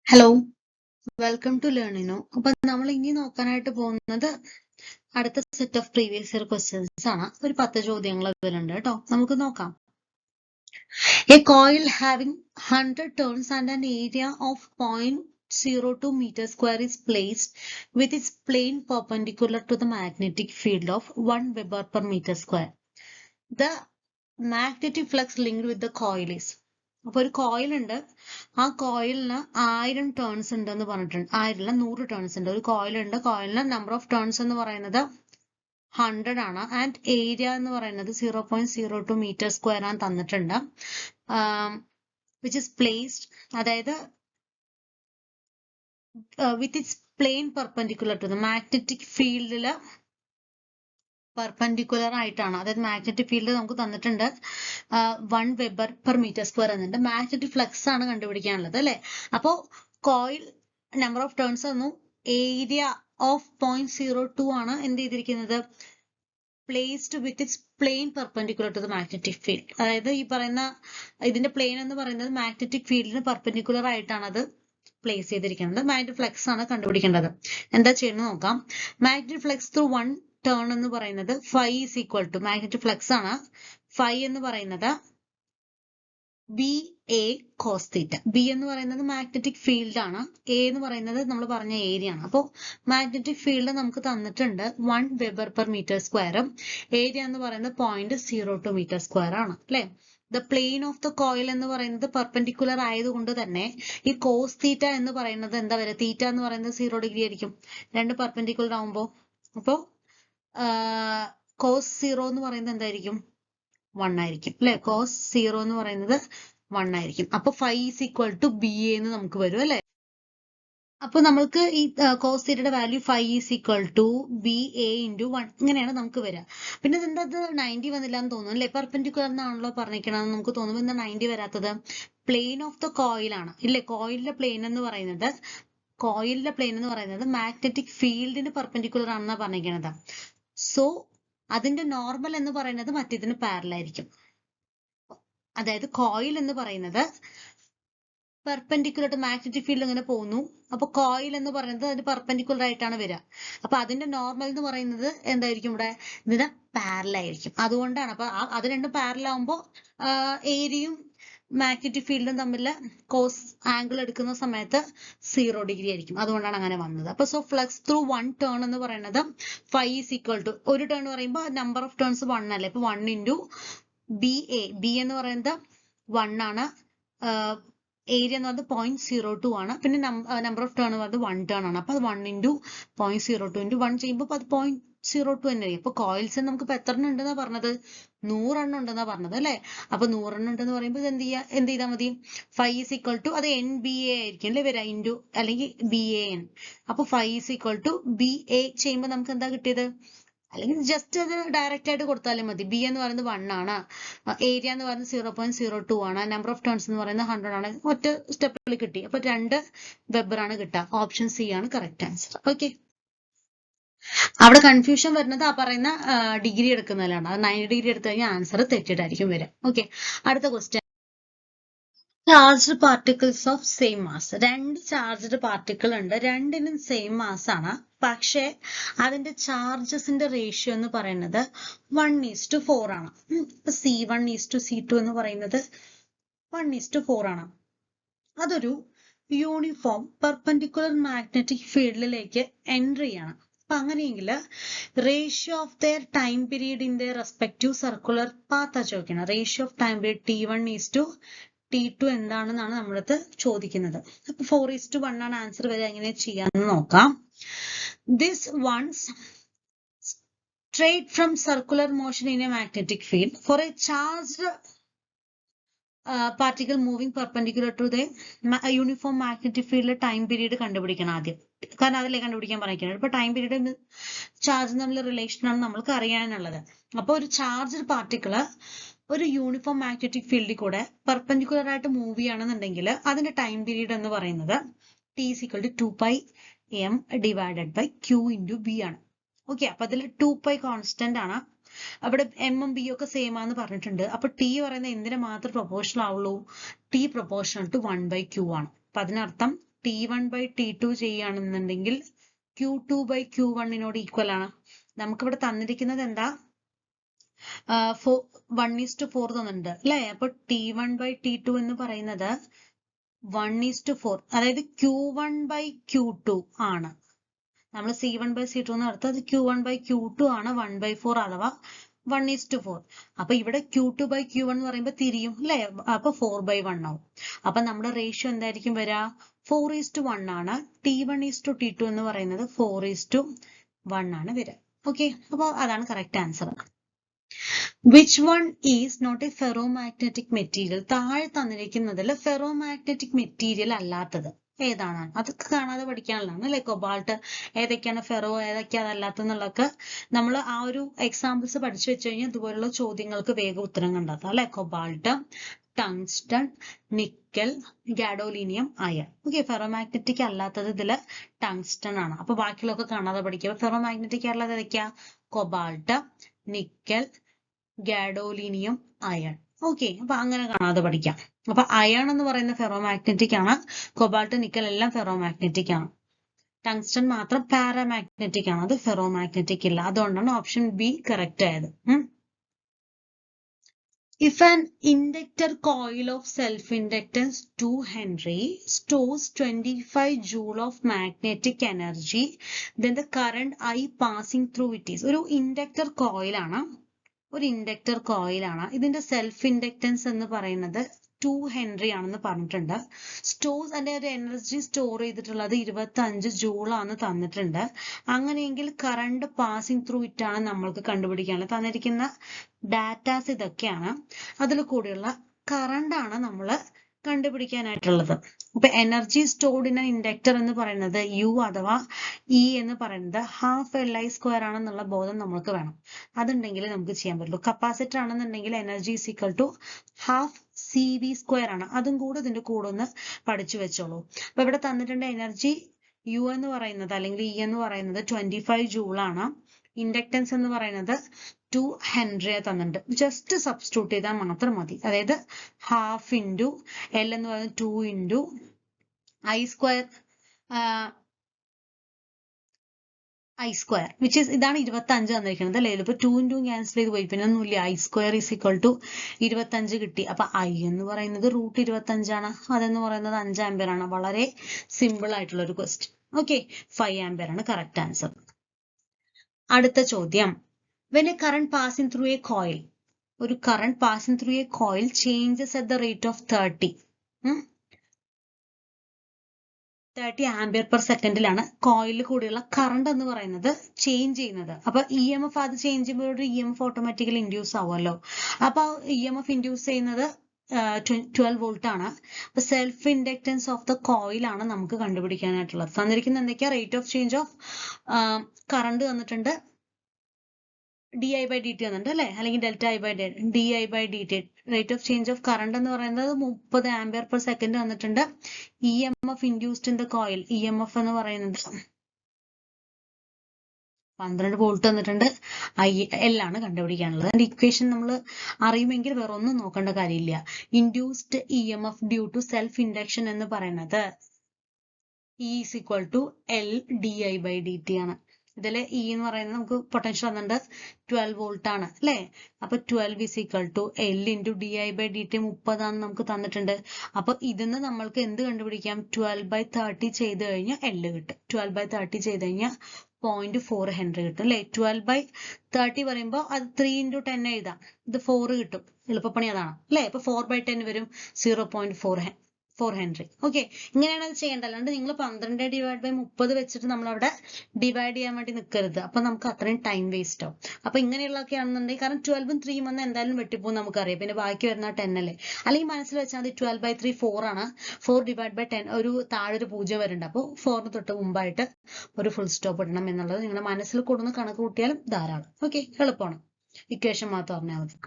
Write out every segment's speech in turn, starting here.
Hello, welcome to Learnino. അപ്പൊ നമ്മൾ ഇനി നോക്കാനായിട്ട് പോകുന്നത് അടുത്ത set of previous year questions ആണ്. ഒരു 10 ചോദ്യങ്ങൾ ഇതിലുണ്ട് കേട്ടോ. നമുക്ക് നോക്കാം. A coil having 100 turns and an area of 0.02 meter square is placed with its plane perpendicular to the magnetic field of 1 Weber per meter square. The magnetic flux linked with the coil is. അപ്പൊ ഒരു coil ഉണ്ട്, ആ കോയിലിന് 1000 turns ഉണ്ടെന്ന് പറഞ്ഞിട്ടുണ്ട്. 100 turns ഉണ്ട്. ഒരു കോയിലുണ്ട്, കോയിലിന് number of turns എന്ന് പറയുന്നത് 100 ആണ്. ആൻഡ് ഏരിയ എന്ന് പറയുന്നത് 0.02 മീറ്റർ സ്ക്വയർ ആണ് തന്നിട്ടുണ്ട്. വിച്ച് ഇസ് പ്ലേസ്ഡ്, അതായത് with its plane perpendicular to the magnetic ഫീൽഡില് പെർപെൻഡിക്കുലർ ആയിട്ടാണ്. അതായത് മാഗ്നറ്റിക് ഫീൽഡ് നമുക്ക് തന്നിട്ടുണ്ട് 1 വെബർ പെർ മീറ്റർ സ്ക്വയർ എന്നുണ്ട്. മാഗ്നറ്റിക് ഫ്ലക്സ് ആണ് കണ്ടുപിടിക്കാനുള്ളത് അല്ലെ. അപ്പോ കോയിൽ നമ്പർ ഓഫ് ടേൺസ് തന്നു, ഏരിയ ഓഫ് 0.02 ആണ് എന്ത് ചെയ്തിരിക്കുന്നത്, placed with its plane perpendicular to the magnetic field. അതായത് ഈ പറയുന്ന ഇതിന്റെ പ്ലെയിൻ എന്ന് പറയുന്നത് മാഗ്നറ്റിക് ഫീൽഡിന് പെർപെൻഡിക്കുലർ ആയിട്ടാണ് അത് പ്ലേസ് ചെയ്തിരിക്കുന്നത്. മാഗ്നറ്റിക് ഫ്ലക്സ് ആണ് കണ്ടുപിടിക്കേണ്ടത്. എന്താ ചെയ്യുന്നത് നോക്കാം. മാഗ്നറ്റിക് ഫ്ലക്സ് ത്രൂ 1 ടേൺ എന്ന് പറയുന്നത് phi is equal to, magnetic flux ആണ്, ഫൈ എന്ന് പറയുന്നത് B A cos theta. B എന്ന് പറയുന്നത് മാഗ്നറ്റിക് ഫീൽഡ് ആണ്, എ എന്ന് പറയുന്നത് നമ്മൾ പറഞ്ഞ ഏരിയ ആണ്. അപ്പോൾ മാഗ്നറ്റിക് ഫീൽഡ് നമുക്ക് തന്നിട്ടുണ്ട് 1 വെബർ പെർ മീറ്റർ സ്ക്വയറും ഏരിയ എന്ന് പറയുന്നത് 0.02 മീറ്റർ സ്ക്വയർ ആണ് അല്ലെ. The plain of the coil എന്ന് പറയുന്നത് പെർപെൻഡിക്കുലർ ആയതുകൊണ്ട് തന്നെ ഈ കോസ് തീറ്റ എന്ന് പറയുന്നത് എന്താ വരിക, തീറ്റ എന്ന് പറയുന്നത് 0 ഡിഗ്രി ആയിരിക്കും രണ്ട് പെർപെൻഡിക്കുലർ ആവുമ്പോൾ. അപ്പോൾ കോസ് 0 എന്ന് പറയുന്നത് എന്തായിരിക്കും, 1 ആയിരിക്കും അല്ലെ. കോസ് 0 എന്ന് പറയുന്നത് 1 ആയിരിക്കും. അപ്പൊ phi is equal to B A എന്ന് നമുക്ക് വരും അല്ലെ. അപ്പൊ നമ്മൾക്ക് ഈ കോസ് തീറ്റയുടെ value phi is equal to B A into 1 ഇങ്ങനെയാണ് നമുക്ക് വരിക. പിന്നെ ഇതെന്താ 90 വന്നില്ല എന്ന് തോന്നുന്നു അല്ലെ. പെർപെൻഡിക്കുലർ എന്നാണല്ലോ പറഞ്ഞിരിക്കണമെന്ന് നമുക്ക് തോന്നുമ്പോൾ എന്താ 90 വരാത്തത്. പ്ലെയിൻ ഓഫ് ദ കോയിൽ ആണ് ഇല്ലേ. കോയിലിന്റെ പ്ലെയിൻ എന്ന് പറയുന്നത് മാഗ്നറ്റിക് ഫീൽഡിന് പെർപെൻഡിക്കുലർ ആണെന്നാണ് പറഞ്ഞിരിക്കുന്നത്. സോ അതിന്റെ നോർമൽ എന്ന് പറയുന്നത് മറ്റേതിന് പാരലൽ ആയിരിക്കും. അതായത് കോയിൽ എന്ന് പറയുന്നത് പെർപെൻഡിക്കുലർ ടു മാഗ്നറ്റിക് ഫീൽഡ് ഇങ്ങനെ പോകുന്നു. അപ്പൊ കോയിൽ എന്ന് പറയുന്നത് അതിന് പെർപെൻഡിക്കുലർ ആയിട്ടാണ് വരിക. അപ്പൊ അതിന്റെ നോർമൽ എന്ന് പറയുന്നത് എന്തായിരിക്കും, ഇവിടെ ഇതിന് പാരലൽ ആയിരിക്കും. അതുകൊണ്ടാണ് അപ്പൊ അത് രണ്ടും പാരലൽ ആവുമ്പോൾ ഏരിയയും മാഗ്നറ്റിക് ഫീൽഡും തമ്മിൽ കോസ് ആംഗിൾ എടുക്കുന്ന സമയത്ത് 0 ഡിഗ്രി ആയിരിക്കും. അതുകൊണ്ടാണ് അങ്ങനെ വന്നത്. അപ്പൊ സോ ഫ്ലക്സ് ത്രൂ 1 ടേൺ എന്ന് പറയുന്നത് ഫൈ ഈസ് ഈക്വൽ ടു, ഒരു ടേൺ പറയുമ്പോൾ നമ്പർ ഓഫ് ടേൺസ് 1 അല്ലേ. ഇപ്പൊ 1 ഇൻറ്റു ബി എ, ബി എന്ന് പറയുന്നത് 1 ആണ്, ഏരിയ എന്ന് പറയുന്നത് 0.02 ആണ്, പിന്നെ നമ്പർ ഓഫ് ടേൺ പറയുന്നത് 1 ടേൺ ആണ്. അപ്പൊ അത് 1 ഇൻറ്റു 0.02 ഇൻറ്റു 1 ചെയ്യുമ്പോൾ അത് 0.02 തന്നെ ആയിരിക്കും. അപ്പൊ കോയിൽസ് നമുക്ക് ഇപ്പൊ എത്ര എണ്ണം ഉണ്ടെന്നാ പറഞ്ഞത്, 100 എണ്ണം ഉണ്ടെന്നാ പറഞ്ഞത് അല്ലെ. അപ്പൊ 100 എണ്ണം ഉണ്ടെന്ന് പറയുമ്പോൾ എന്ത് ചെയ്താൽ മതി, ഫൈ ഈസ് ഈക്വൽ ടു അത് എൻ ബി എ ആയിരിക്കും അല്ലെ വരാ, ഇൻറ്റു അല്ലെങ്കിൽ ബി എ എൻ. അപ്പൊ phi is equal to B A ചെയ്യുമ്പോൾ നമുക്ക് എന്താ കിട്ടിയത്, അല്ലെങ്കിൽ ജസ്റ്റ് അത് ഡയറക്റ്റ് ആയിട്ട് കൊടുത്താലും മതി. ബി എന്ന് പറയുന്നത് 1 ആണ്, ഏരിയ എന്ന് പറയുന്നത് 0.02 ആണ്, നമ്പർ ഓഫ് ടേൺസ് എന്ന് പറയുന്നത് 100 ആണ്. ഒറ്റ സ്റ്റെപ്പിൽ കിട്ടി. അപ്പൊ 2 വെബർ ആണ് കിട്ടുക. ഓപ്ഷൻ സി ആണ് കറക്റ്റ് ആൻസർ. ഓക്കെ, അവിടെ കൺഫ്യൂഷൻ വരുന്നത് ആ പറയുന്ന ഡിഗ്രി എടുക്കുന്നതിലാണ്. അത് 90 ഡിഗ്രി എടുത്തു കഴിഞ്ഞാൽ ആൻസർ തെറ്റിട്ടായിരിക്കും വരിക. ഓക്കെ, അടുത്ത question. Charged particles of same mass. 2 charged particle ഉണ്ട്, രണ്ടിനും സെയിം മാസ് ആണ്. പക്ഷേ അതിന്റെ ചാർജസിന്റെ റേഷ്യോ എന്ന് പറയുന്നത് 1:4 ആണ്. C1:C2 എന്ന് പറയുന്നത് 1:4 ആണ്. അതൊരു യൂണിഫോം പെർപെൻഡിക്കുലർ മാഗ്നറ്റിക് ഫീൽഡിലേക്ക് എൻട്രി ചെയ്യണം. അപ്പൊ അങ്ങനെയെങ്കിൽ ratio of their time period in their respective circular പാത്താ ചോദിക്കണം. Ratio of time period T1:T2 എന്താണെന്നാണ് നമ്മളത് ചോദിക്കുന്നത്. അപ്പൊ 4:1 ആണ് ആൻസർ വരെ. എങ്ങനെ ചെയ്യാന്ന് നോക്കാം. This one's straight from circular motion in a magnetic field for a charged particle moving perpendicular to the uniform magnetic field time period കണ്ടുപിടിക്കണം ആദ്യം. കാരണം അതിലെ കണ്ടുപിടിക്കാൻ പറഞ്ഞിരിക്കുന്നത്. ഇപ്പൊ ടൈം പീരീഡ് ചാർജ് തമ്മിലുള്ള റിലേഷൻ ആണ് നമ്മൾക്ക് അറിയാനുള്ളത്. അപ്പൊ ഒരു ചാർജ്ഡ് പാർട്ടിക്കിള് ഒരു യൂണിഫോം മാഗ്നറ്റിക് ഫീൽഡിൽ കൂടെ പെർപെൻഡിക്കുലർ ആയിട്ട് മൂവ് ചെയ്യുകയാണെന്നുണ്ടെങ്കിൽ അതിന്റെ ടൈം പീരീഡ് എന്ന് പറയുന്നത് T=2πm divided by Q into B ആണ്. ഓക്കെ, അപ്പൊ അതിൽ 2π കോൺസ്റ്റന്റ് ആണ്. അവിടെ എമ്മും ബി ഒക്കെ സെയിം ആണെന്ന് പറഞ്ഞിട്ടുണ്ട്. അപ്പൊ ടി പറയുന്നത് എന്തിനു മാത്രം പ്രൊപ്പോർഷണൽ ആവുള്ളൂ, T പ്രൊപ്പോർഷണൽ ടു 1/Q ആണ്. അപ്പൊ അതിനർത്ഥം T1/T2 ചെയ്യുകയാണെന്നുണ്ടെങ്കിൽ Q2/Q1 ഈക്വൽ ആണ്. നമുക്കിവിടെ തന്നിരിക്കുന്നത് എന്താ, 1:4 തന്നിട്ടുണ്ട് അല്ലെ. അപ്പൊ T1/T2 എന്ന് പറയുന്നത് 1:4, അതായത് Q1/Q2 ആണ്. നമ്മൾ C1/C2 എന്ന് എടുത്ത് അത് Q1/Q2 ആണ് 1/4 അഥവാ 1:4. അപ്പൊ ഇവിടെ Q2/Q1 എന്ന് പറയുമ്പോൾ തിരിയും അല്ലെ, അപ്പൊ 4/1 ആവും. അപ്പൊ നമ്മുടെ റേഷ്യോ എന്തായിരിക്കും വരിക, 4:1 ആണ്. T1:T2 എന്ന് പറയുന്നത് 4:1 ആണ് വരിക. ഓക്കെ, അപ്പൊ അതാണ് correct answer. Which one is not a ferromagnetic material? താഴെ തന്നിരിക്കുന്നതിൽ ഫെറോമാഗ്നറ്റിക് മെറ്റീരിയൽ അല്ലാത്തത് ഏതാണ്? അതൊക്കെ കാണാതെ പഠിക്കാനുള്ളതാണ് അല്ലെ. കൊബാൾട്ട് ഏതൊക്കെയാണ് ഫെറോ, ഏതൊക്കെയാണ് അല്ലാത്തെന്നുള്ളതൊക്കെ നമ്മൾ ആ ഒരു എക്സാമ്പിൾസ് പഠിച്ചു വെച്ച് കഴിഞ്ഞാൽ ഇതുപോലുള്ള ചോദ്യങ്ങൾക്ക് വേഗം ഉത്തരം കണ്ടെത്താം അല്ലെ. Cobalt, tungsten, nickel, gadolinium, iron. Okay, ferromagnetic അല്ലാത്തത് ഇതില് ടങ്സ്റ്റൺ ആണ്. അപ്പൊ ബാക്കിയുള്ളതൊക്കെ കാണാതെ പഠിക്കുക. ഫെറോമാഗ്നറ്റിക് അല്ലാതെ ഏതൊക്കെയാ, cobalt, nickel, gadolinium, iron. Okay, അപ്പൊ അങ്ങനെ കാണാതെ പഠിക്കാം. അപ്പൊ അയൺ എന്ന് പറയുന്ന ഫെറോമാഗ്നറ്റിക് ആണ്. കൊബാൾട്ട്, നിക്കൽ എല്ലാം ഫെറോമാഗ്നറ്റിക് ആണ്. ടങ്സ്റ്റൺ മാത്രം പാരാമാഗ്നറ്റിക് ആണ്, അത് ഫെറോമാഗ്നറ്റിക് ഇല്ല. അതുകൊണ്ടാണ് ഓപ്ഷൻ ബി കറക്റ്റ് ആയത്. If an inductor coil of self-inductance 2 Henry stores 25 joule of magnetic energy, then the current I passing through it is. ഒരു ഇൻഡക്ടർ കോയിൽ ആണ്, ഇതിന്റെ സെൽഫ് ഇൻഡക്റ്റൻസ് എന്ന് പറയുന്നത് 2 ഹെൻറി ആണെന്ന് പറഞ്ഞിട്ടുണ്ട്. അതിന്റെ ഒരു എനർജി സ്റ്റോർ ചെയ്തിട്ടുള്ളത് 25 ജൂൾ ആണ് തന്നിട്ടുണ്ട്. അങ്ങനെയെങ്കിൽ കറണ്ട് പാസിംഗ് ത്രൂ ഇറ്റ് ആണ് നമ്മൾക്ക് കണ്ടുപിടിക്കാനുള്ളത്. തന്നിരിക്കുന്ന ഡാറ്റാസ് ഇതൊക്കെയാണ്. അതിൽ കൂടെയുള്ള കറണ്ട് ആണ് നമ്മൾ കണ്ടുപിടിക്കാനായിട്ടുള്ളത്. അപ്പൊ എനർജി സ്റ്റോർഡ് ഇൻ ഇൻഡക്ടർ എന്ന് പറയുന്നത് യു അഥവാ ഇ എന്ന് പറയുന്നത് ½ Li² ആണെന്നുള്ള ബോധം നമ്മൾക്ക് വേണം. അതുണ്ടെങ്കിൽ നമുക്ക് ചെയ്യാൻ പറ്റുള്ളൂ. കപ്പാസിറ്റർ ആണെന്നുണ്ടെങ്കിൽ energy is equal to ½ CV² ആണ്. അതും കൂടെ ഇതിന്റെ കൂടെ ഒന്ന് പഠിച്ചു വെച്ചോളൂ. അപ്പൊ ഇവിടെ തന്നിട്ടുണ്ട് എനർജി യു എന്ന് പറയുന്നത് അല്ലെങ്കിൽ ഇ എന്ന് പറയുന്നത് 25 ജൂൾ ആണ്. ഇൻഡക്ടൻസ് എന്ന് പറയുന്നത് 2 ഹെൻറി തന്നിട്ടുണ്ട്. ജസ്റ്റ് സബ്സ്റ്റിറ്റ്യൂട്ട് ചെയ്താൽ മാത്രം മതി. അതായത് ½ ഇൻറ്റു എൽ എന്ന് പറയുന്നത് 2 ഇൻറ്റു I² വിച്ച് ഈസ് ഇതാണ് 25 തന്നിരിക്കുന്നത് അല്ലേ. ഇപ്പൊ 2 ഇൻറ്റു ക്യാൻസൽ ചെയ്ത് പോയി, പിന്നെ ഒന്നുമില്ല. I² ഈസ് ഈക്വൽ ടു 25 കിട്ടി. അപ്പൊ I എന്ന് പറയുന്നത് √25 ആണ്. അതെന്ന് പറയുന്നത് 5 ആംപിയർ ആണ്. വളരെ സിമ്പിൾ ആയിട്ടുള്ള ഒരു ക്വസ്റ്റ്യൻ. ഓക്കെ, 5 ആംപിയർ ആണ് കറക്റ്റ് ആൻസർ. അടുത്ത ചോദ്യം, when a current passing through a coil, ഒരു current passing through a coil changes at the rate of 30 ampere per സെക്കൻഡിലാണ് കോയിലിൽ കൂടിയുള്ള കറണ്ട് എന്ന് പറയുന്നത് ചേഞ്ച് ചെയ്യുന്നത്. അപ്പൊ EMF അത് ചേഞ്ച് ചെയ്യുമ്പോൾ EMF ഓട്ടോമാറ്റിക്കലി ഇൻഡ്യൂസ് ആവുമല്ലോ. അപ്പൊ EMF ഇൻഡ്യൂസ് ചെയ്യുന്നത് 12 വോൾട്ട് ആണ്. അപ്പൊ self inductance of the coil ആണ് നമുക്ക് കണ്ടുപിടിക്കാനായിട്ടുള്ളത്. തന്നിരിക്കുന്ന എന്തൊക്കെയാ, rate of change of current തന്നിട്ടുണ്ട്, di/dt തന്നിട്ടുണ്ട് അല്ലെ, അല്ലെങ്കിൽ di/dt. Rate of change of current എന്ന് പറയുന്നത് 30 ആംപിയർ പെർ സെക്കൻഡ് തന്നിട്ടുണ്ട്. EMF induced in the coil, EMF എന്ന് പറയുന്നത് 12 വോൾട്ട് തന്നിട്ടുണ്ട്. IL ആണ് കണ്ടുപിടിക്കാനുള്ളത്. അതിന്റെ ഇക്വേഷൻ നമ്മൾ അറിയുമെങ്കിൽ വേറെ ഒന്നും നോക്കേണ്ട കാര്യമില്ല. Induced EMF due to self induction എന്ന് പറയുന്നത് E is equal to L di/dt ആണ്. ഇതിലെ E എന്ന് പറയുന്നത് നമുക്ക് പൊട്ടൻഷ്യൽ തന്നിട്ടുണ്ട് 12 വോൾട്ട് ആണ് അല്ലെ. അപ്പൊ 12 is equal to L into di/dt 30 ആണ് നമുക്ക് തന്നിട്ടുണ്ട്. അപ്പൊ ഇതിന്ന് നമ്മൾക്ക് എന്ത് കണ്ടുപിടിക്കാം, 12/30 ചെയ്ത് കഴിഞ്ഞാൽ L കിട്ടും. 12/30 ചെയ്ത് കഴിഞ്ഞാൽ 0.4 ഹെൻറി കിട്ടും അല്ലെ. 12/30 പറയുമ്പോൾ അത് 3 ഇൻറ്റു 10 എഴുതാം. ഇത് 4 കിട്ടും. എളുപ്പപ്പണി അതാണ് അല്ലെ. അപ്പൊ 4/10 വരും 0.4 ഹെൻറി. ഓക്കെ, ഇങ്ങനെയാണ് അത് ചെയ്യേണ്ടത്. അല്ലാണ്ട് നിങ്ങൾ 12/30 വെച്ചിട്ട് നമ്മൾ അവിടെ ഡിവൈഡ് ചെയ്യാൻ വേണ്ടി നിൽക്കരുത്. അപ്പൊ നമുക്ക് അത്രയും ടൈം വേസ്റ്റ് ആവും. അപ്പൊ ഇങ്ങനെയുള്ളതൊക്കെ ആണെന്നുണ്ടെങ്കിൽ, കാരണം 12ഉം 3ഉം വന്ന് എന്തായാലും വെട്ടിപ്പോകും നമുക്കറിയാം. പിന്നെ ബാക്കി വരുന്ന 10 അല്ലേ. അല്ലെങ്കിൽ മനസ്സിൽ വെച്ചാൽ മതി 12/3 4 ആണ്. 4/10 ഒരു താഴെ ഒരു 0 വരുന്നുണ്ട്. അപ്പോൾ 4 തൊട്ട് മുമ്പായിട്ട് ഒരു ഫുൾ സ്റ്റോപ്പ് ഇടണം എന്നുള്ളത് നിങ്ങളുടെ മനസ്സിൽ കൊടുന്ന് കണക്ക് കൂട്ടിയാലും ധാരാളം. ഓക്കെ, എളുപ്പമാണ്. ഇക്വേഷൻ മാത്രം പറഞ്ഞാൽ മതി.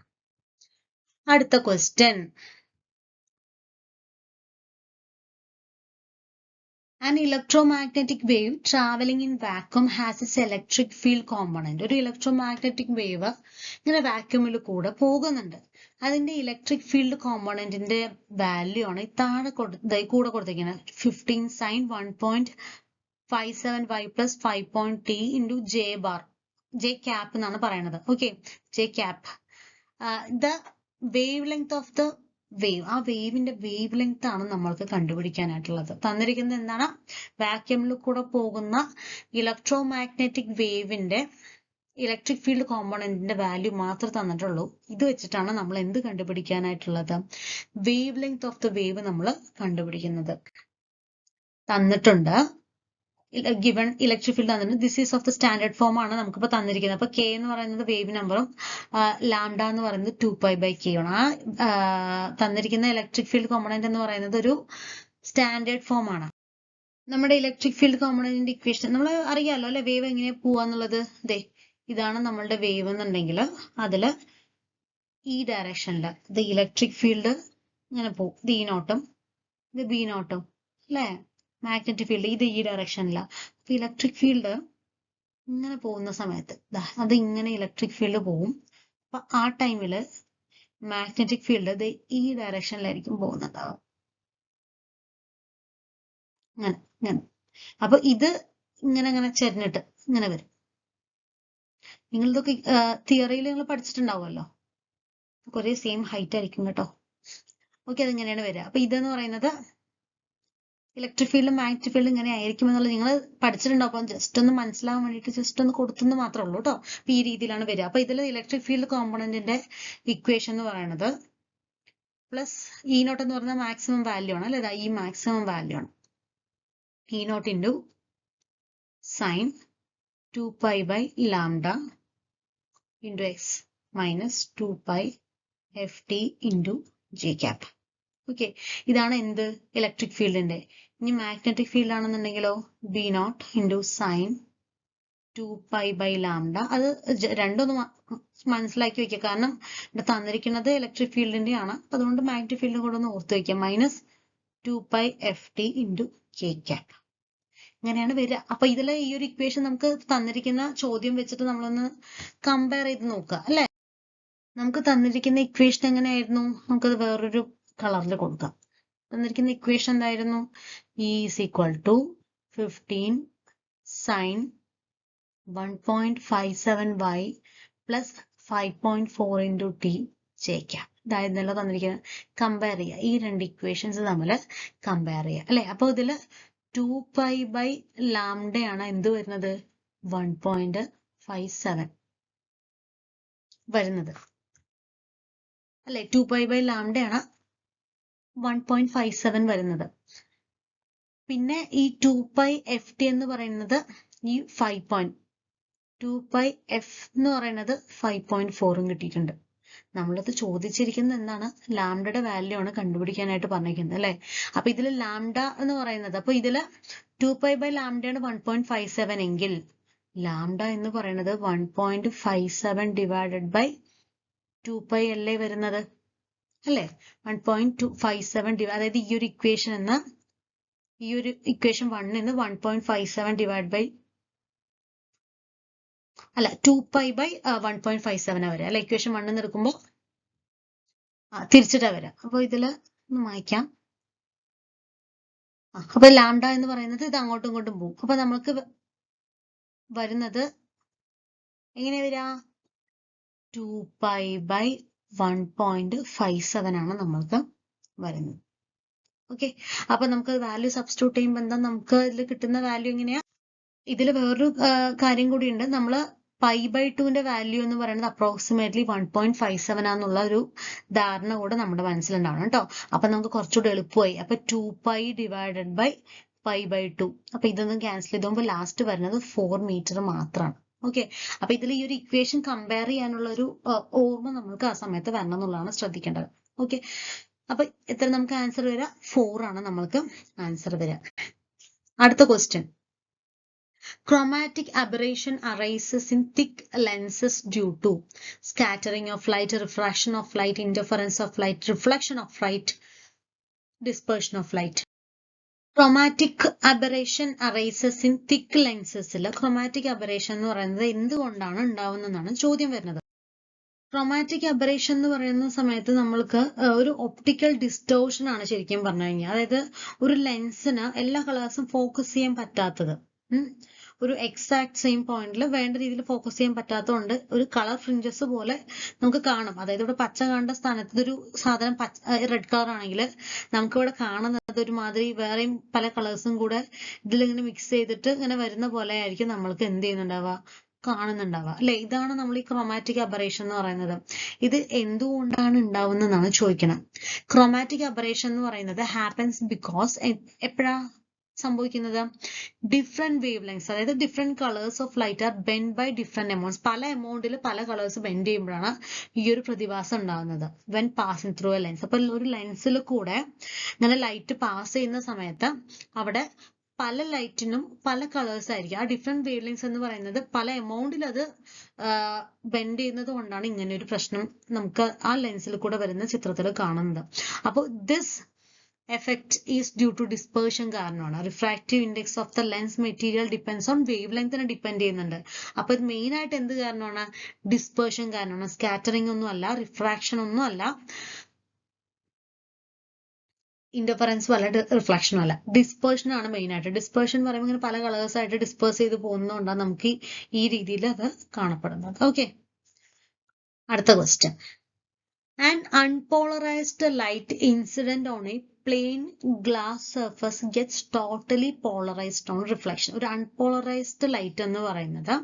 അടുത്ത question, an electromagnetic wave traveling in vacuum has its electric field component. ഒരു ഇലക്ട്രോമാഗ്നറ്റിക് വേവ് ഇങ്ങനെ വാക്യൂമിൽ കൂടെ പോകുന്നുണ്ട്. അതിന്റെ ഇലക്ട്രിക് ഫീൽഡ് കോമ്പോണന്റിന്റെ വാല്യൂ ആണ് ഈ താഴെ കൂടെ കൊടുത്തിരിക്കുന്നത് 15 sin 1.57y plus 5.t into j bar j cap എന്നാണ് പറയുന്നത്. Okay, j cap. The wave length of the wave, ആ വേവിന്റെ വേവ് ലെങ്ത് ആണ് നമ്മൾക്ക് കണ്ടുപിടിക്കാനായിട്ടുള്ളത്. തന്നിരിക്കുന്നത് എന്താണ്? വാക്യൂമിൽ കൂടെ പോകുന്ന ഇലക്ട്രോ മാഗ്നറ്റിക് വേവിന്റെ ഇലക്ട്രിക് ഫീൽഡ് കോമ്പോണന്റിന്റെ വാല്യൂ മാത്രമേ തന്നിട്ടുള്ളൂ. ഇത് വെച്ചിട്ടാണ് നമ്മൾ എന്ത് കണ്ടുപിടിക്കാനായിട്ടുള്ളത്? Wavelength of the wave നമ്മൾ കണ്ടുപിടിക്കുന്നത്. തന്നിട്ടുണ്ട് ഗിവൺ ഇലക്ട്രിക് ഫീൽഡ് തന്നിട്ടുണ്ട്. This is of the standard form ആണ് നമുക്കിപ്പോൾ തന്നിരിക്കുന്നത്. അപ്പൊ കെ എന്ന് പറയുന്നത് വേവ് നമ്പറും ലാംഡ എന്ന് പറയുന്നത് 2π/k ആണ്. ആ തന്നിരിക്കുന്ന ഇലക്ട്രിക് ഫീൽഡ് കോമ്പോണന്റ് എന്ന് പറയുന്നത് ഒരു സ്റ്റാൻഡേർഡ് ഫോം ആണ്. നമ്മുടെ ഇലക്ട്രിക് ഫീൽഡ് കോമ്പോണന്റിന്റെ ഇക്വേഷൻ നമ്മൾ അറിയാലോ അല്ലെ, വേവ് എങ്ങനെ പോവാന്നുള്ളത്. ദേ ഇതാണ് നമ്മളുടെ വേവ് എന്നുണ്ടെങ്കിൽ അതില് ഈ ഡയറക്ഷനില് ഇത് ഇലക്ട്രിക് ഫീൽഡ് ഇങ്ങനെ പോകും. ഇത് ഇ നോട്ടും ഇത് ബി നോട്ടും അല്ലെ. മാഗ്നറ്റിക് ഫീൽഡ് ഇത് ഈ ഡയറക്ഷനിലാണ്. അപ്പൊ ഇലക്ട്രിക് ഫീൽഡ് ഇങ്ങനെ പോകുന്ന സമയത്ത് അത് ഇങ്ങനെ ഇലക്ട്രിക് ഫീൽഡ് പോകും. അപ്പൊ ആ ടൈമില് മാഗ്നറ്റിക് ഫീൽഡ് ഇത് ഈ ഡയറക്ഷനിലായിരിക്കും പോകുന്നുണ്ടാവും. ഇങ്ങനെ. അപ്പൊ ഇത് ഇങ്ങനെ ചെരിഞ്ഞിട്ട് ഇങ്ങനെ വരും. നിങ്ങളിതൊക്കെ തിയറിയിൽ നിങ്ങൾ പഠിച്ചിട്ടുണ്ടാവുമല്ലോ. ഒരേ സെയിം ഹൈറ്റ് ആയിരിക്കും കേട്ടോ. ഓക്കെ, അതിങ്ങനെയാണ് വരിക. അപ്പൊ ഇതെന്ന് പറയുന്നത് ഇലക്ട്രിക് ഫീൽഡും മാഗ്നറ്റിക് ഫീൽഡും ഇങ്ങനെ ആയിരിക്കും എന്നുള്ളത് നിങ്ങൾ പഠിച്ചിട്ടുണ്ടാവും. അപ്പം ജസ്റ്റ് ഒന്ന് മനസ്സിലാവാൻ വേണ്ടിയിട്ട് ജസ്റ്റ് ഒന്ന് കൊടുത്തെന്ന് മാത്രമേ ഉള്ളൂ കേട്ടോ. അപ്പൊ ഈ രീതിയിലാണ് വരിക. അപ്പൊ ഇതിൽ ഇലക്ട്രിക് ഫീൽഡ് കോമ്പോണന്റിന്റെ ഇക്വേഷൻ എന്ന് പറയുന്നത് പ്ലസ് ഇ നോട്ട് എന്ന് പറയുന്ന മാക്സിമം വാല്യൂ ആണ് അല്ലെ. ഈ മാക്സിമം വാല്യൂ ആണ് E naught into sine 2π/λ into X minus 2π/ft into J cap. Okay, ഇതാണ് എന്ത്? ഇലക്ട്രിക് ഫീൽഡിന്റെ. ഇനി മാഗ്നറ്റിക് ഫീൽഡ് ആണെന്നുണ്ടെങ്കിലോ ബി നോട്ട് ഇൻറ്റു സൈൻ 2π/λ. അത് രണ്ടൊന്ന് മനസ്സിലാക്കി വെക്കുക. കാരണം ഇവിടെ തന്നിരിക്കുന്നത് ഇലക്ട്രിക് ഫീൽഡിന്റെ ആണ്. അതുകൊണ്ട് മാഗ്നറ്റിക് ഫീൽഡും കൂടെ ഒന്ന് ഓർത്ത് വെക്കുക. Minus 2π/ft into J cap. ഇങ്ങനെയാണ് വരിക. അപ്പൊ ഇതിലെ ഈ ഒരു ഇക്വേഷൻ നമുക്ക് തന്നിരിക്കുന്ന ചോദ്യം വെച്ചിട്ട് നമ്മളൊന്ന് കമ്പയർ ചെയ്ത് നോക്കുക അല്ലെ. നമുക്ക് തന്നിരിക്കുന്ന ഇക്വേഷൻ എങ്ങനെയായിരുന്നു? നമുക്കത് വേറൊരു കളറിൽ കൊടുക്കാം. തന്നിരിക്കുന്ന ഇക്വേഷൻ എന്തായിരുന്നു? E is equal to 15 sin 1.57y plus 5.4 into t j cap. ഇതായിരുന്നല്ലോ തന്നിരിക്കുന്നത്. കമ്പയർ ചെയ്യുക, ഈ രണ്ട് ഇക്വേഷൻസ് തമ്മിൽ കമ്പയർ ചെയ്യുക അല്ലെ. അപ്പൊ ഇതില് 2π/λ ആണ് എന്ത് വരുന്നത്? 1.57 വരുന്നത് അല്ലെ. 2π/λ ആണ് 1.57 വരുന്നത്. പിന്നെ ഈ 2π/ft എന്ന് പറയുന്നത് ഈ 2πf എന്ന് പറയുന്നത് 5.4 കിട്ടിയിട്ടുണ്ട്. നമ്മളത് ചോദിച്ചിരിക്കുന്നത് എന്താണ്? ലാംഡയുടെ വാല്യൂ ആണ് കണ്ടുപിടിക്കാനായിട്ട് പറഞ്ഞിരിക്കുന്നത് അല്ലെ. അപ്പൊ ഇതിൽ ലാംഡ എന്ന് പറയുന്നത്, അപ്പൊ ഇതില് 2π/λ ആണ് 1.57 എങ്കിൽ ലാംഡ എന്ന് പറയുന്നത് 1.57 ഡിവൈഡഡ് ബൈ 2π അല്ലേ വരുന്നത് അല്ലെ. 1.57 അതായത് ഈ ഒരു ഇക്വേഷൻ ഈ ഒരു ഇക്വേഷൻ 1 എന്ന് 1.57 ഡിവൈഡ് ബൈ 2π/1.57 വരെ അല്ലെ. ഇക്വേഷൻ 1 എന്ന് എടുക്കുമ്പോൾ തിരിച്ചിട്ടാ വരാം. അപ്പൊ ഇതില് ഒന്ന് മായ്ക്കാം. അപ്പൊ ലാംഡ എന്ന് പറയുന്നത് ഇത് അങ്ങോട്ടും ഇങ്ങോട്ടും പോകും. അപ്പൊ നമുക്ക് വരുന്നത് എങ്ങനെയാ വരിക? 2π/1.57 ആണ് നമ്മൾക്ക് വരുന്നത്. ഓക്കെ, അപ്പൊ നമുക്ക് വാല്യൂ സബ്സ്റ്റിറ്റ്യൂട്ട് ചെയ്യുമ്പോൾ എന്താ നമുക്ക് ഇതിൽ കിട്ടുന്ന വാല്യൂ എങ്ങനെയാ? ഇതിൽ വേറൊരു കാര്യം കൂടിയുണ്ട്. നമ്മള് π/2ന്റെ വാല്യൂ എന്ന് പറയുന്നത് അപ്രോക്സിമേറ്റ്ലി 1.57 ആണെന്നുള്ള ഒരു ധാരണ കൂടെ നമ്മുടെ മനസ്സിലുണ്ടാവണം കേട്ടോ. അപ്പൊ നമുക്ക് കുറച്ചുകൂടി എളുപ്പമായി. അപ്പൊ 2π ഡിവൈഡഡ് ബൈ π/2. അപ്പൊ ഇതൊന്നും ക്യാൻസൽ ചെയ്തുമ്പോൾ ലാസ്റ്റ് വരുന്നത് 4 മീറ്റർ മാത്രമാണ്. ഓക്കെ, അപ്പൊ ഇതിൽ ഈ ഒരു ഇക്വേഷൻ കമ്പയർ ചെയ്യാനുള്ള ഒരു ഓർമ്മ നമ്മൾക്ക് ആ സമയത്ത് വരണം എന്നുള്ളതാണ് ശ്രദ്ധിക്കേണ്ടത്. ഓക്കെ, അപ്പൊ എത്ര നമുക്ക് ആൻസർ വരിക? 4 ആണ് നമ്മൾക്ക് ആൻസർ വരിക. അടുത്ത question. Chromatic aberration arises in thick lenses due to scattering of light, refraction of light, interference of light, reflection of light, dispersion of light. Chromatic aberration arises in thick lenses. Chromatic aberration എന്ന് പറയുന്നത് എന്തുകൊണ്ടാണ് ഉണ്ടാവുന്നതാണ് ചോദ്യം വരുന്നത്. Chromatic aberration എന്ന് പറയുന്ന സമയത്ത് നമ്മൾക്ക് ഒരു ഒപ്റ്റിക്കൽ ഡിസ്റ്റോർഷൻ ആണ് ശരിക്കും പറഞ്ഞു കഴിഞ്ഞാൽ. അതായത് ഒരു ലെൻസിന് എല്ലാ കളേഴ്സും ഫോക്കസ് ചെയ്യാൻ പറ്റാത്തത്. ഒരു എക്സാക്ട് സെയിം പോയിന്റിൽ വേണ്ട രീതിയിൽ ഫോക്കസ് ചെയ്യാൻ പറ്റാത്തതുകൊണ്ട് ഒരു കളർ ഫ്രിഞ്ചസ് പോലെ നമുക്ക് കാണും. അതായത് ഇവിടെ പച്ച കാണേണ്ട സ്ഥാനത്ത് ഇതൊരു സാധനം റെഡ് കളർ ആണെങ്കിൽ നമുക്ക് ഇവിടെ കാണുന്നത് ഒരുമാതിരി വേറെയും പല കളേഴ്സും കൂടെ ഇതിലിങ്ങനെ മിക്സ് ചെയ്തിട്ട് ഇങ്ങനെ വരുന്ന പോലെ ആയിരിക്കും നമ്മൾക്ക് എന്ത് ചെയ്യുന്നുണ്ടാവുക, കാണുന്നുണ്ടാവുക അല്ലെ. ഇതാണ് നമ്മൾ ഈ ക്രോമാറ്റിക് അബറേഷൻ എന്ന് പറയുന്നത്. ഇത് എന്തുകൊണ്ടാണ് ഉണ്ടാവുന്നതെന്നാണ് ചോദിക്കണം. ക്രോമാറ്റിക് അബറേഷൻ എന്ന് പറയുന്നത് ഹാപ്പൻസ് ബിക്കോസ് എപ്പോഴാ സംഭവിക്കുന്നത്, ഡിഫറെന്റ് വേവ് ലെങ്സ്, അതായത് different colours of light are bend by different amounts. പല എമൗണ്ടിൽ പല കളേഴ്സ് ബെൻഡ് ചെയ്യുമ്പോഴാണ് ഈ ഒരു പ്രതിഭാസം ഉണ്ടാകുന്നത് when passing through A lens. അപ്പൊ ഒരു ലെൻസിൽ കൂടെ ഇങ്ങനെ ലൈറ്റ് പാസ് ചെയ്യുന്ന സമയത്ത് അവിടെ പല ലൈറ്റിനും പല കളേഴ്സ് ആയിരിക്കും. ആ ഡിഫറെന്റ് വേവ് ലെങ്സ് എന്ന് പറയുന്നത് പല എമൗണ്ടിൽ അത് ബെൻഡ് ചെയ്യുന്നത് കൊണ്ടാണ് ഇങ്ങനെ ഒരു പ്രശ്നം നമുക്ക് ആ ലെൻസിൽ കൂടെ വരുന്ന ചിത്രത്തിൽ കാണുന്നത്. അപ്പോൾ this effect is due to dispersion കാരണമാണ്. Refractive index of the lens material depends on wave ലെങ്തിനെ ഡിപ്പെൻഡ് ചെയ്യുന്നുണ്ട്. അപ്പൊ ഇത് മെയിൻ ആയിട്ട് എന്ത് കാരണമാണ്, ഡിസ്പേർഷൻ കാരണമാണ്. സ്കാറ്ററിംഗ് ഒന്നും അല്ല, റിഫ്രാക്ഷൻ ഒന്നും അല്ല, ഇന്റർഫറൻസും അല്ല, റിഫ്ലക്ഷനും അല്ല, ഡിസ്പേർഷൻ ആണ് മെയിൻ ആയിട്ട്. ഡിസ്പേർഷൻ പറയുമ്പോൾ ഇങ്ങനെ പല കളേഴ്സ് ആയിട്ട് ഡിസ്പേഴ്സ് ചെയ്ത് പോകുന്നതുകൊണ്ടാണ് നമുക്ക് ഈ രീതിയിൽ അത് കാണപ്പെടുന്നത്. ഓക്കെ, അടുത്ത question. An unpolarized light incident on a plain glass surface gets totally polarized on reflection. ഒരു unpolarized light എന്ന് പറയുന്നത്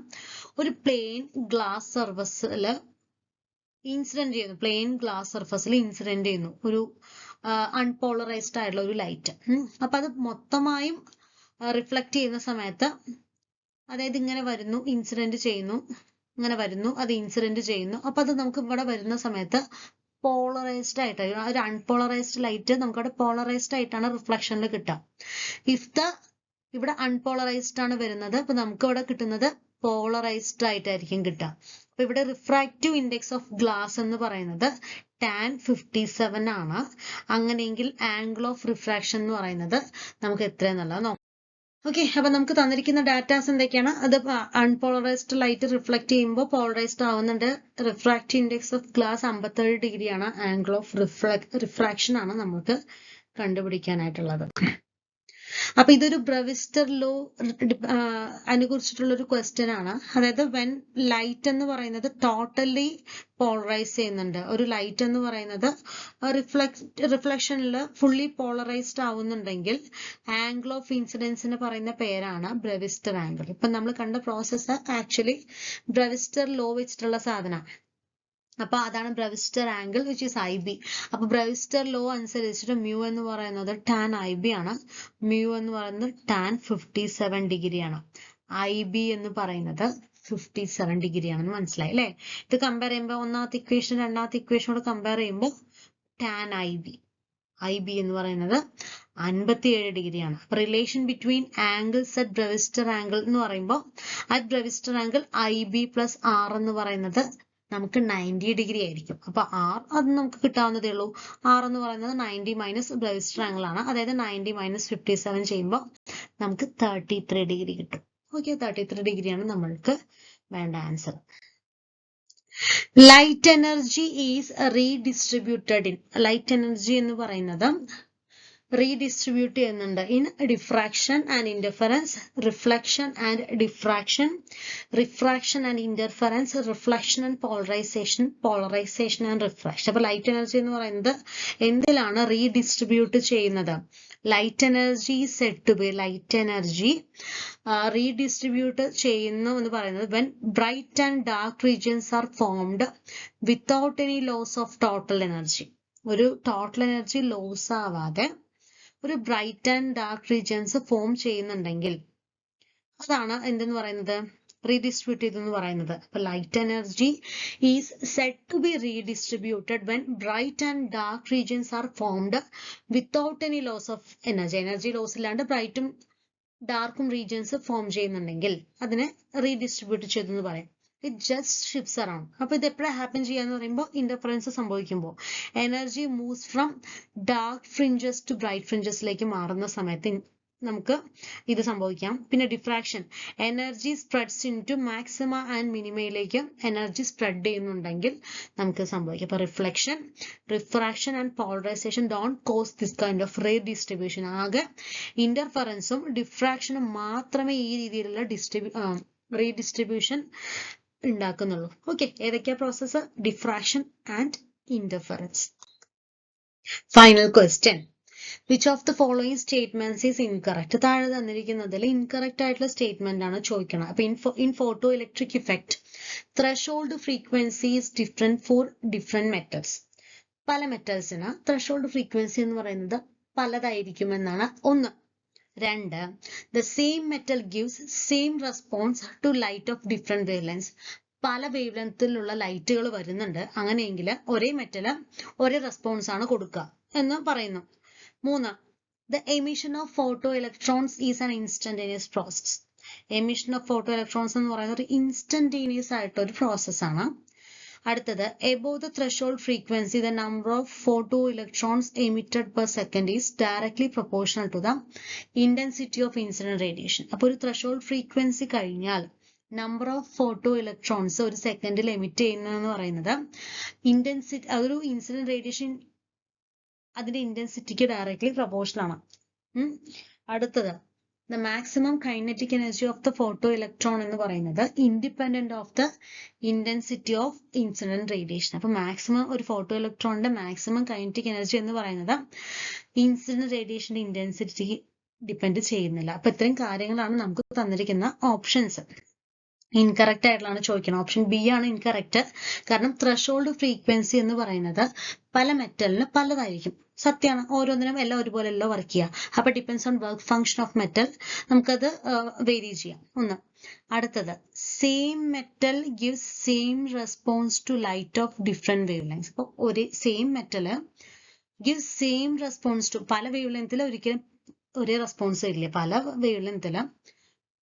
ഒരു പ്ലെയിൻ ഗ്ലാസ് സർഫസിൽ ഇൻസിഡന്റ് ചെയ്യുന്നു. പ്ലെയിൻ ഗ്ലാസ് സർഫസിൽ ഇൻസിഡന്റ് ചെയ്യുന്നു ഒരു അൺപോളറൈസ്ഡ് ആയിട്ടുള്ള ഒരു ലൈറ്റ്. അപ്പൊ അത് മൊത്തമായും റിഫ്ലക്ട് ചെയ്യുന്ന സമയത്ത്, അതായത് ഇങ്ങനെ വരുന്നു, ഇൻസിഡന്റ് ചെയ്യുന്നു, ഇങ്ങനെ വരുന്നു, അത് ഇൻസിഡന്റ് ചെയ്യുന്നു. അപ്പൊ അത് നമുക്ക് ഇവിടെ വരുന്ന സമയത്ത് പോളറൈസ്ഡ് ആയിട്ടാണ്. ഒരു അൺപോളറൈസ്ഡ് ലൈറ്റ് നമുക്ക് അവിടെ പോളറൈസ്ഡ് ആയിട്ടാണ് റിഫ്ലക്ഷനിൽ കിട്ടുക. ഇവിടെ അൺപോളറൈസ്ഡ് ആണ് വരുന്നത്, അപ്പൊ നമുക്ക് ഇവിടെ കിട്ടുന്നത് പോളറൈസ്ഡ് ആയിട്ടായിരിക്കും കിട്ടുക. അപ്പൊ ഇവിടെ റിഫ്രാക്റ്റീവ് ഇൻഡെക്സ് ഓഫ് ഗ്ലാസ് എന്ന് പറയുന്നത് tan 57 ആണ്. അങ്ങനെയെങ്കിൽ ആംഗിൾ ഓഫ് റിഫ്രാക്ഷൻ എന്ന് പറയുന്നത് നമുക്ക് എത്രയെന്നുള്ളത് നോക്കാം. ഓക്കെ, അപ്പൊ നമുക്ക് തന്നിരിക്കുന്ന ഡാറ്റാസ് എന്തൊക്കെയാണ്? അത് അൺപോളറൈസ്ഡ് ലൈറ്റ് റിഫ്ലക്ട് ചെയ്യുമ്പോൾ പോളറൈസ്ഡ് ആവുന്നുണ്ട്. Refractive index of glass 57 degree ആണ്. ആംഗിൾ ഓഫ് റിഫ്രാക്ഷൻ ആണ് നമുക്ക് കണ്ടുപിടിക്കാനായിട്ടുള്ളത്. അപ്പൊ ഇതൊരു ബ്രവിസ്റ്റർ ലോ അനുകുറിച്ചിട്ടുള്ള ഒരു ക്വസ്റ്റ്യൻ ആണ്. അതായത് വെൻ ലൈറ്റ് എന്ന് പറയുന്നത് ടോട്ടലി പോളറൈസ് ചെയ്യുന്നുണ്ട്, ഒരു ലൈറ്റ് എന്ന് പറയുന്നത് റിഫ്ലക്ഷനിൽ ഫുള്ളി പോളറൈസ്ഡ് ആവുന്നുണ്ടെങ്കിൽ ആംഗിൾ ഓഫ് ഇൻസിഡൻസിന് പറയുന്ന പേരാണ് ബ്രവിസ്റ്റർ ആംഗിൾ. ഇപ്പൊ നമ്മൾ കണ്ട പ്രോസസ്സ് ആക്ച്വലി ബ്രവിസ്റ്റർ ലോ വെച്ചിട്ടുള്ള സാധനം. അപ്പൊ അതാണ് ബ്രവിസ്റ്റർ ആംഗിൾ വിച്ച് ഈസ് IB. അപ്പൊ ബ്രവിസ്റ്റർ ലോ അനുസരിച്ചിട്ട് മ്യൂ എന്ന് പറയുന്നത് tan IB ആണ്. മ്യൂ എന്ന് പറയുന്നത് tan 57 ഡിഗ്രി ആണ്. IB എന്ന് പറയുന്നത് 57 ഡിഗ്രി ആണെന്ന് മനസ്സിലായി അല്ലെ? ഇത് കമ്പയർ ചെയ്യുമ്പോൾ ഒന്നാമത്തെ ഇക്വേഷൻ രണ്ടാമത്തെ ഇക്വേഷനോട് കമ്പയർ ചെയ്യുമ്പോൾ tan IB എന്ന് പറയുന്നത് 57 ഡിഗ്രിയാണ്. അപ്പൊ relation between angles at Brewster angle എന്ന് പറയുമ്പോൾ at Brewster angle IB plus R എന്ന് പറയുന്നത് നമുക്ക് 90 ഡിഗ്രി ആയിരിക്കും. അപ്പൊ R അത് നമുക്ക് കിട്ടാവുന്നതേ ഉള്ളൂ. R എന്ന് പറയുന്നത് 90 മൈനസ് ബ്രവിസ്റ്റർ ആംഗിൾ ആണ്. അതായത് 90 മൈനസ് 57 ചെയ്യുമ്പോൾ നമുക്ക് 33 ഡിഗ്രി കിട്ടും. ഓക്കെ, 33 ഡിഗ്രിയാണ് നമ്മൾക്ക് വേണ്ട answer. Light energy is redistributed in, light energy എന്ന് പറയുന്നത് റീഡിസ്ട്രിബ്യൂട്ട് ചെയ്യുന്നുണ്ട് in diffraction and interference, reflection and diffraction, refraction and interference, reflection and polarisation, polarisation and refraction. അപ്പൊ ലൈറ്റ് എനർജി എന്ന് പറയുന്നത് എന്തിലാണ് റീഡിസ്ട്രിബ്യൂട്ട് ചെയ്യുന്നത്? Light energy said to be, light energy redistribute ചെയ്യുന്നു എന്ന് പറയുന്നത് when bright and dark regions are formed without any loss of total energy. ഒരു total energy loss ആവാതെ ഒരു bright and dark regions form ചെയ്യുന്നുണ്ടെങ്കിൽ അതാണ് എന്തെന്ന് പറയുന്നത്, റീഡിസ്ട്രിബ്യൂട്ട് ചെയ്തെന്ന് പറയുന്നത്. അപ്പൊ light energy is said to be redistributed when bright and dark regions are formed without any loss of energy. Energy loss ഇല്ലാണ്ട് ബ്രൈറ്റും ഡാർക്കും റീജിയൻസ് ഫോം ചെയ്യുന്നുണ്ടെങ്കിൽ അതിനെ റീഡിസ്ട്രിബ്യൂട്ട് ചെയ്തെന്ന് പറയും. It just shifts around. അപ്പൊ ഇത് എപ്പോഴാണ് ഹാപ്പൻ ചെയ്യാന്ന് പറയുമ്പോൾ ഇന്റർഫറൻസ് സംഭവിക്കുമ്പോൾ energy moves from dark fringes to bright ഫ്രിഞ്ചസിലേക്ക് മാറുന്ന സമയത്ത് നമുക്ക് ഇത് സംഭവിക്കാം. പിന്നെ diffraction, energy spreads into maxima and മിനിമയിലേക്ക് എനർജി സ്പ്രെഡ് ചെയ്യുന്നുണ്ടെങ്കിൽ നമുക്ക് സംഭവിക്കാം. അപ്പൊ reflection, refraction and polarisation don't cause this kind of redistribution. ആകെ ഇന്റർഫറൻസും ഡിഫ്രാക്ഷനും മാത്രമേ ഈ രീതിയിലുള്ള റീഡിസ്ട്രിബ്യൂഷൻ ഉണ്ടാക്കുന്നുള്ളൂ. ഓക്കെ, ഏതൊക്കെയാ process? Diffraction and interference. Final question, which of the following statements is incorrect? താഴെ തന്നിരിക്കുന്നതിൽ ഇൻകറക്റ്റ് ആയിട്ടുള്ള സ്റ്റേറ്റ്മെന്റ് ആണ് ചോദിക്കണം. അപ്പൊ in photoelectric effect threshold frequency is different for different metals. പല മെറ്റൽസിന് ത്രെഷോൾഡ് ഫ്രീക്വൻസി എന്ന് പറയുന്നത് പലതായിരിക്കുമെന്നാണ് ഒന്ന്. രണ്ട്, the same metal gives same response to light of different wavelengths. പല വേവ് ലെങ്ത്തിലുള്ള ലൈറ്റുകൾ വരുന്നുണ്ട്, അങ്ങനെയെങ്കിൽ ഒരേ മെറ്റല് ഒരേ റെസ്പോൺസ് ആണ് കൊടുക്കുക എന്ന് പറയുന്നു. മൂന്ന്, the emission of photoelectrons is an instantaneous process. Emission of photoelectrons എന്ന് പറയുന്നത് ഒരു ഇൻസ്റ്റന്റേനിയസ് ആയിട്ട് ഒരു പ്രോസസ് ആണ്. അടുത്തത്, above the threshold frequency the number of photoelectrons emitted per second is directly proportional to the intensity of incident radiation. അപ്പൊ ഒരു threshold frequency കഴിഞ്ഞാൽ നമ്പർ ഓഫ് ഫോട്ടോ ഇലക്ട്രോൺസ് ഒരു സെക്കൻഡിൽ എമിറ്റ് ചെയ്യുന്നതെന്ന് പറയുന്നത് ഇന്റൻസിറ്റി, അതൊരു ഇൻസിഡന്റ് റേഡിയേഷൻ അതിന്റെ ഇന്റൻസിറ്റിക്ക് directly proportional ആണ്. അടുത്തത്, the maximum kinetic energy of the photo electron എന്ന് പറയുന്നത് independent of the intensity of incident radiation. അപ്പൊ മാക്സിമം ഒരു ഫോട്ടോ ഇലക്ട്രോണിന്റെ മാക്സിമം കൈനറ്റിക് എനർജി എന്ന് പറയുന്നത് ഇൻസിഡന്റ് റേഡിയേഷന്റെ ഇന്റൻസിറ്റി ഡിപ്പെൻഡ് ചെയ്യുന്നില്ല. അപ്പൊ ഇത്രയും കാര്യങ്ങളാണ് നമുക്ക് തന്നിരിക്കുന്ന ഓപ്ഷൻസ്. ഇൻകറക്റ്റ് ആയിട്ടുള്ളതാണ് ചോദിക്കുന്നത്. ഓപ്ഷൻ ബി ആണ് ഇൻകറക്റ്റ്. കാരണം ത്രെഷോൾഡ് ഫ്രീക്വൻസി എന്ന് പറയുന്നത് പല മെറ്റലിന് പലതായിരിക്കും. സത്യമാണ്, ഓരോന്നിനും എല്ലാം ഒരുപോലെ അല്ലോ വർക്ക് ചെയ്യുക. അപ്പൊ depends on work function of metal, നമുക്കത് വേരി ചെയ്യാം. ഒന്ന്. അടുത്തത്, same metal gives same response to light of different wavelengths. അപ്പൊ ഒരേ same metal gives same response to, പല വേവ് ലെങ്ത്തിൽ ഒരിക്കലും ഒരേ റെസ്പോൺസ് ഇല്ല, പല വേവ് ലെങ്ത്തില്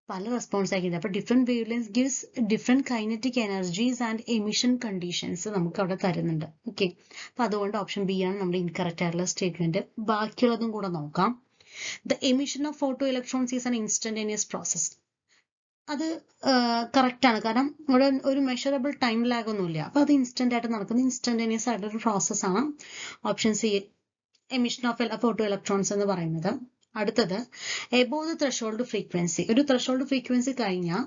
പല റെസ്പോൺസ് ആയിരിക്കും. അപ്പൊ different wave length gives different kinetic energies and emission conditions നമുക്ക് അവിടെ തരുന്നുണ്ട്. ഓക്കെ, അപ്പൊ അതുകൊണ്ട് ഓപ്ഷൻ ബി ആണ് നമ്മുടെ ഇൻകറക്റ്റ് ആയിട്ടുള്ള സ്റ്റേറ്റ്മെന്റ്. ബാക്കിയുള്ളതും കൂടെ നോക്കാം. The emission of photoelectrons is an instantaneous process. അത് കറക്റ്റ് ആണ്, കാരണം ഇവിടെ ഒരു മെഷറബിൾ ടൈം ലാഗ് ഒന്നുമില്ല. അപ്പൊ അത് ഇൻസ്റ്റന്റ് ആയിട്ട് നടക്കുന്ന ഇൻസ്റ്റന്റേനിയസ് ആയിട്ടുള്ള ഒരു പ്രോസസ് ആണ് option C, emission of photoelectrons എന്ന് പറയുന്നത്. അടുത്തത്, എബോവ് ദ ത്രെഷോൾഡ് ഫ്രീക്വൻസി, ഒരു ത്രെഷോൾഡ് ഫ്രീക്വൻസി കഴിഞ്ഞാൽ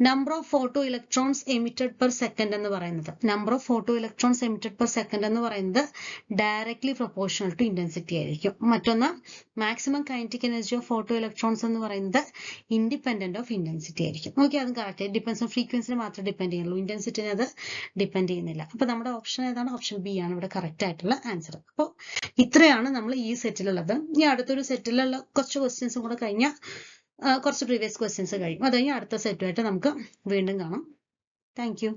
number of photoelectrons emitted per second എന്ന് പറയുന്നത്, number of photoelectrons emitted per second എന്ന് പറയുന്നത് ഡയറക്ട്ലി പ്രൊപ്പോർഷണൽ ടു ഇന്റൻസിറ്റി ആയിരിക്കും. മറ്റൊന്ന്, maximum kinetic energy of photoelectrons എന്ന് പറയുന്നത് ഇൻഡിപെൻഡന്റ് ഓഫ് ഇന്റൻസിറ്റി ആയിരിക്കും. ഓക്കെ, അതും കറക്റ്റ്. ഡിപ്പെൻസ് ഓൺ ഫ്രീക്വൻസിനെ മാത്രമേ ഡിപ്പെൻഡ് ചെയ്യുള്ളൂ, ഇന്റൻസിറ്റിനെ അത് ഡിപ്പെൻഡ് ചെയ്യുന്നില്ല. അപ്പൊ നമ്മുടെ ഓപ്ഷൻ ഏതാണ്? ഓപ്ഷൻ ബി ആണ് ഇവിടെ കറക്റ്റ് ആയിട്ടുള്ള ആൻസർ. അപ്പോൾ ഇത്രയാണ് നമ്മൾ ഈ സെറ്റിലുള്ളത്. ഇനി അടുത്തൊരു സെറ്റിലുള്ള കുറച്ച് ക്വസ്റ്റ്യൻസും കൂടെ കഴിഞ്ഞാൽ കുറച്ച് പ്രീവിയസ് ക്വസ്റ്റ്യൻസ് കഴിയും. അത് കഴിഞ്ഞ് അടുത്ത സെറ്റുമായിട്ട് നമുക്ക് വീണ്ടും കാണാം. Thank you.